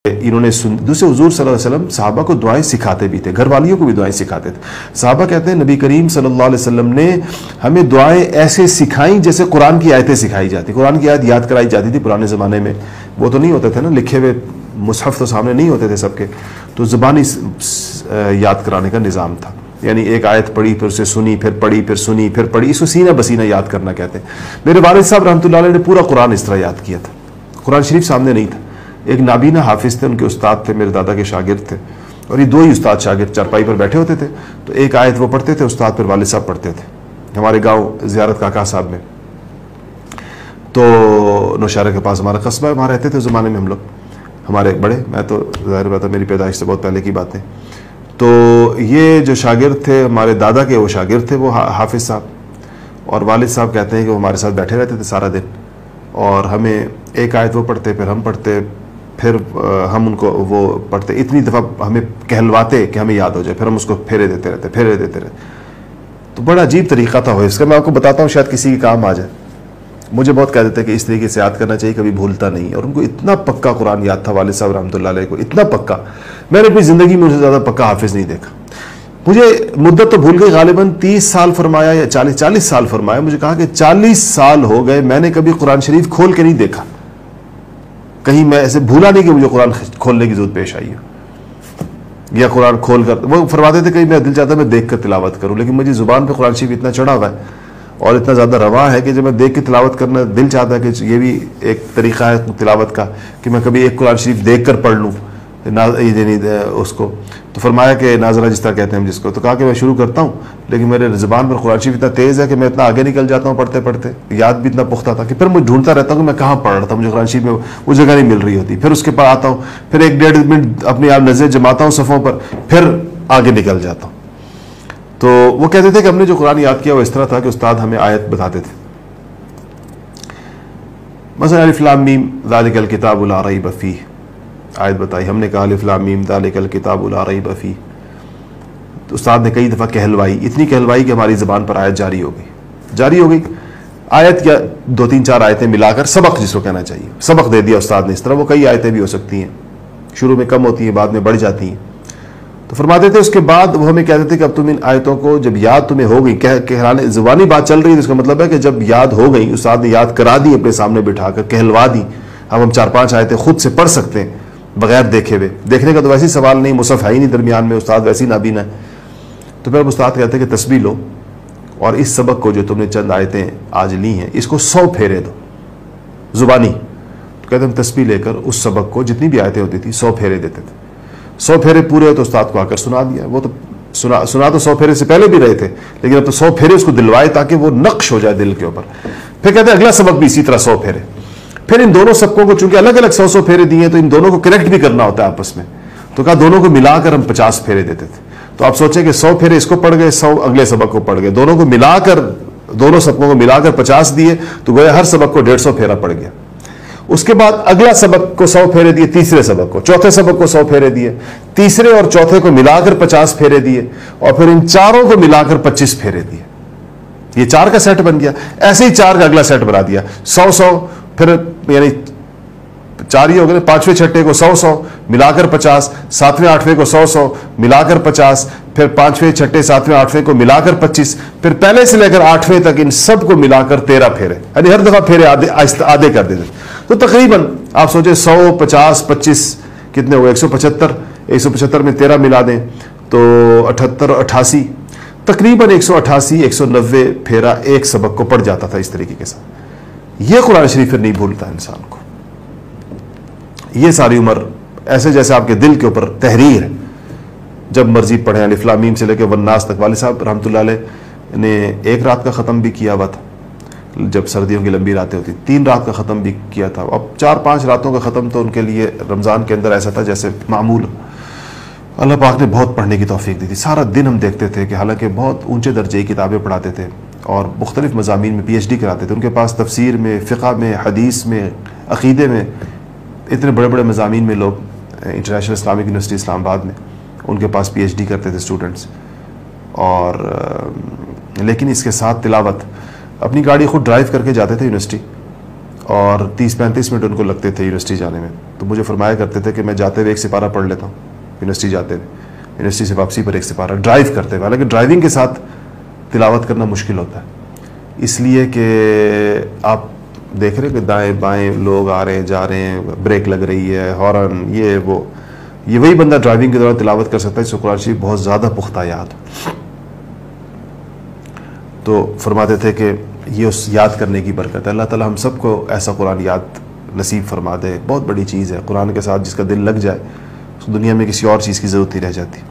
انہوں نے دوسرے حضور صلی اللہ علیہ وسلم صحابہ کو دعائیں سکھاتے بھی تھے، گھر والیوں کو بھی دعائیں سکھاتے تھے. صحابہ کہتے ہیں نبی کریم صلی اللہ علیہ وسلم نے ہمیں دعائیں ایسے سکھائیں جیسے قرآن کی آیتیں سکھائی جاتی. قرآن کی آیت یاد کرائی جاتی تھی پرانے زمانے میں، وہ تو نہیں ہوتے تھے نا لکھے ہوئے مصحف تو سامنے نہیں ہوتے تھے سب کے، تو زبانی یاد کرانے کا نظام تھا. یعنی ایک آیت پڑھی پھر اسے سنی پھر پڑھی پھر سنی پھر پڑھی، اس کو سینہ بسینہ یاد کرنا کہتے ہیں. میرے والد صاحب رحمۃ اللہ علیہ نے پورا قرآن اس طرح یاد کیا تھا. قرآن شریف سامنے نہیں تھا، ایک نابینا حافظ تھے، ان کے استاد تھے، میرے دادا کے شاگرد تھے، اور یہ دو ہی استاد شاگرد چارپائی پر بیٹھے ہوتے تھے. تو ایک آیت وہ پڑھتے تھے استاد، پھر والد صاحب پڑھتے تھے. ہمارے گاؤں زیارت کاکا صاحب میں، تو نوشہرہ کے پاس ہمارا قصبہ ہے، وہاں رہتے تھے اس زمانے میں ہم لوگ. ہمارے بڑے، میں تو ظاہر بات ہے میری پیدائش سے بہت پہلے کی باتیں. تو یہ جو شاگرد تھے ہمارے دادا کے، وہ شاگرد تھے وہ حافظ صاحب، اور والد صاحب کہتے ہیں کہ وہ ہمارے ساتھ بیٹھے رہتے تھے سارا دن، اور ہمیں ایک آیت وہ پڑھتے پھر ہم پڑھتے پھر ہم ان کو وہ پڑھتے، اتنی دفعہ ہمیں کہلواتے کہ ہمیں یاد ہو جائے، پھر ہم اس کو پھیرے دیتے رہتے. تو بڑا عجیب طریقہ تھا اس کا. میں آپ کو بتاتا ہوں شاید کسی کے کام آ جائے. مجھے بہت کہہ دیتے کہ اس طریقے سے یاد کرنا چاہیے، کبھی بھولتا نہیں. اور ان کو اتنا پکا قرآن یاد تھا والد صاحب رحمۃ اللہ علیہ کو، اتنا پکا. میں نے اپنی زندگی میں ان سے زیادہ پکا حافظ نہیں دیکھا. مجھے مدت تو بھول گئی، غالباً 30 سال فرمایا یا 40 سال فرمایا. مجھے کہا کہ 40 سال ہو گئے میں نے کبھی قرآن شریف کھول کے نہیں دیکھا. کہیں میں ایسے بھولا نہیں کہ مجھے قرآن کھولنے کی ضرورت پیش آئی ہو، یا قرآن کھول کر. وہ فرماتے تھے کہ میں دل چاہتا ہے میں دیکھ کر تلاوت کروں، لیکن مجھے زبان پہ قرآن شریف اتنا چڑھا ہوا ہے اور اتنا زیادہ رواں ہے کہ جب میں دیکھ کے تلاوت کرنا دل چاہتا ہے کہ یہ بھی ایک طریقہ ہے تلاوت کا کہ میں کبھی ایک قرآن شریف دیکھ کر پڑھ لوں اس کو. تو فرمایا کہ ناظرہ جس طرح کہتے ہیں ہم جس کو، تو کہا کہ میں شروع کرتا ہوں، لیکن میرے زبان پر قرآن شریف اتنا تیز ہے کہ میں اتنا آگے نکل جاتا ہوں پڑھتے پڑھتے. یاد بھی اتنا پختہ تھا کہ پھر میں ڈھونڈتا رہتا ہوں کہ میں کہاں پڑھ رہا تھا، مجھے قرآن شریف میں وہ جگہ نہیں مل رہی ہوتی. پھر اس کے بعد آتا ہوں، پھر 1-1.5 منٹ اپنی آپ نظر جماتا ہوں صفوں پر، پھر آگے نکل جاتا ہوں. تو وہ کہتے تھے کہ ہم نے جو قرآن یاد کیا وہ اس طرح تھا کہ استاد ہمیں آیت بتاتے تھے. مثلا الف لام میم ذالک الکتاب لا ریب فیہ، آیت بتائی، ہم نے کہا الف لام میم ذالک الکتاب لا ریب فیہ. تو استاد نے کئی دفعہ کہلوائی، اتنی کہلوائی کہ ہماری زبان پر آیت جاری ہو گئی. آیت یا 2-3-4 آیتیں ملا کر سبق جس کو کہنا چاہیے، سبق دے دیا استاد نے. اس طرح وہ کئی آیتیں بھی ہو سکتی ہیں، شروع میں کم ہوتی ہیں بعد میں بڑھ جاتی ہیں. تو فرماتے تھے اس کے بعد وہ ہمیں کہتے تھے کہ اب تم ان آیتوں کو جب یاد تمہیں ہو گئی، کہلانے زبانی بات چل رہی ہے، اس کا مطلب ہے کہ جب یاد ہو گئی، استاد نے یاد کرا دی اپنے سامنے بٹھا کر، کہلوا دی. اب ہم 4-5 آیتیں خود سے پڑھ سکتے ہیں بغیر دیکھے ہوئے. دیکھنے کا تو ویسے ہی سوال نہیں، مصحف ہے ہی نہیں درمیان میں، استاد ویسے ہی نابینا ہے. تو پھر استاد کہتے ہیں کہ تسبیح لو اور اس سبق کو جو تم نے چند آیتیں آج لی ہیں اس کو 100 پھیرے دو زبانی. تو کہتے ہیں ہم تسبیح لے کر اس سبق کو جتنی بھی آیتیں ہوتی تھی 100 پھیرے دیتے تھے. 100 پھیرے پورے ہو تو استاد کو آ کر سنا دیا. وہ تو سنا تو 100 پھیرے سے پہلے بھی رہے تھے، لیکن اب تو 100 پھیرے اس کو دلوائے تاکہ وہ نقش ہو جائے دل کے اوپر. پھر کہتے ہیں اگلا سبق بھی اسی طرح 100 پھیرے. پھر ان دونوں سبقوں کو چونکہ الگ الگ 100 پھیرے دیے ہیں تو ان دونوں کو کنیکٹ بھی کرنا ہوتا ہے آپس میں. تو کہا دونوں کو ملا کر ہم 50 پھیرے دیتے تھے. تو آپ سوچیں کہ 100 پھیرے اس کو پڑھ گئے، 100 اگلے سبق کو پڑھ گئے، دونوں کو ملا کر، دونوں سبقوں کو ملا کر 50 دیے، تو گویا ہر سبق کو 150 پھیرا پڑ گیا. اس کے بعد اگلا سبق کو 100 پھیرے دیے، تیسرے سبق کو، چوتھے سبق کو 100 پھیرے دیے، تیسرے اور چوتھے کو ملا کر 50 پھیرے دیے، اور پھر ان چاروں کو ملا کر 25 پھیرے دیے. یہ 4 کا سیٹ بن گیا. ایسے ہی 4 کا اگلا سیٹ بنا دیا، 100 پھر یعنی 4 ہی ہو گئے. 5ویں چھٹے کو 100 ملا کر 50، 7ویں 8ویں کو 100 ملا کر 50، پھر 5ویں چھٹے 7ویں 8ویں کو ملا کر 25، پھر پہلے سے لے کر 8ویں تک ان سب کو ملا کر 13 پھیرے. یعنی ہر دفعہ پھیرے آدھے کر دیتے. تو تقریباً آپ سوچیں 100 50 25 کتنے ہوئے، 175. 175 میں 13 ملا دیں تو 78 اور 88، تقریباً 188 190 پھیرا ایک سبق کو پڑھ جاتا تھا اس طریقے کے ساتھ. یہ قرآن شریف پھر نہیں بھولتا انسان کو. یہ ساری عمر ایسے جیسے آپ کے دل کے اوپر تحریر ہے، جب مرضی پڑھیں. الف لام میم سے لے کے والناس تک. والد صاحب رحمۃ اللہ علیہ نے 1 رات کا ختم بھی کیا ہوا تھا جب سردیوں کی لمبی راتیں ہوتی، 3 رات کا ختم بھی کیا تھا. اب 4-5 راتوں کا ختم تو ان کے لیے رمضان کے اندر ایسا تھا جیسے معمول. اللہ پاک نے بہت پڑھنے کی توفیق دی تھی. سارا دن ہم دیکھتے تھے کہ حالانکہ بہت اونچے درجے کی کتابیں پڑھاتے تھے اور مختلف مضامین میں PhD کراتے تھے. ان کے پاس تفسیر میں، فقہ میں، حدیث میں، عقیدے میں، اتنے بڑے بڑے مضامین میں لوگ. انٹرنیشنل اسلامک یونیورسٹی اسلام آباد میں ان کے پاس PhD کرتے تھے اسٹوڈنٹس. اور لیکن اس کے ساتھ تلاوت. اپنی گاڑی خود ڈرائیو کر کے جاتے تھے یونیورسٹی اور 30-35 منٹ ان کو لگتے تھے یونیورسٹی جانے میں. تو مجھے فرمایا کرتے تھے کہ میں جاتے ہوئے ایک سپارہ پڑھ لیتا ہوں یونیورسٹی جاتے ہوئے, یونیورسٹی سے واپسی پر ایک سپارہ, ڈرائیو کرتے ہوئے. حالانکہ ڈرائیونگ کے ساتھ تلاوت کرنا مشکل ہوتا ہے, اس لیے کہ آپ دیکھ رہے ہیں کہ دائیں بائیں لوگ آ رہے ہیں جا رہے ہیں, بریک لگ رہی ہے, ہارن, یہ وہی بندہ ڈرائیونگ کے دوران تلاوت کر سکتا ہے جس کو قرآن شریف بہت زیادہ پختہ یاد. تو فرماتے تھے کہ یہ اس یاد کرنے کی برکت ہے. اللہ تعالیٰ ہم سب کو ایسا قرآن یاد نصیب فرما دے. بہت بڑی چیز ہے قرآن کے ساتھ جس کا دل لگ جائے, اس دنیا میں کسی اور چیز کی ضرورت نہیں رہ جاتی.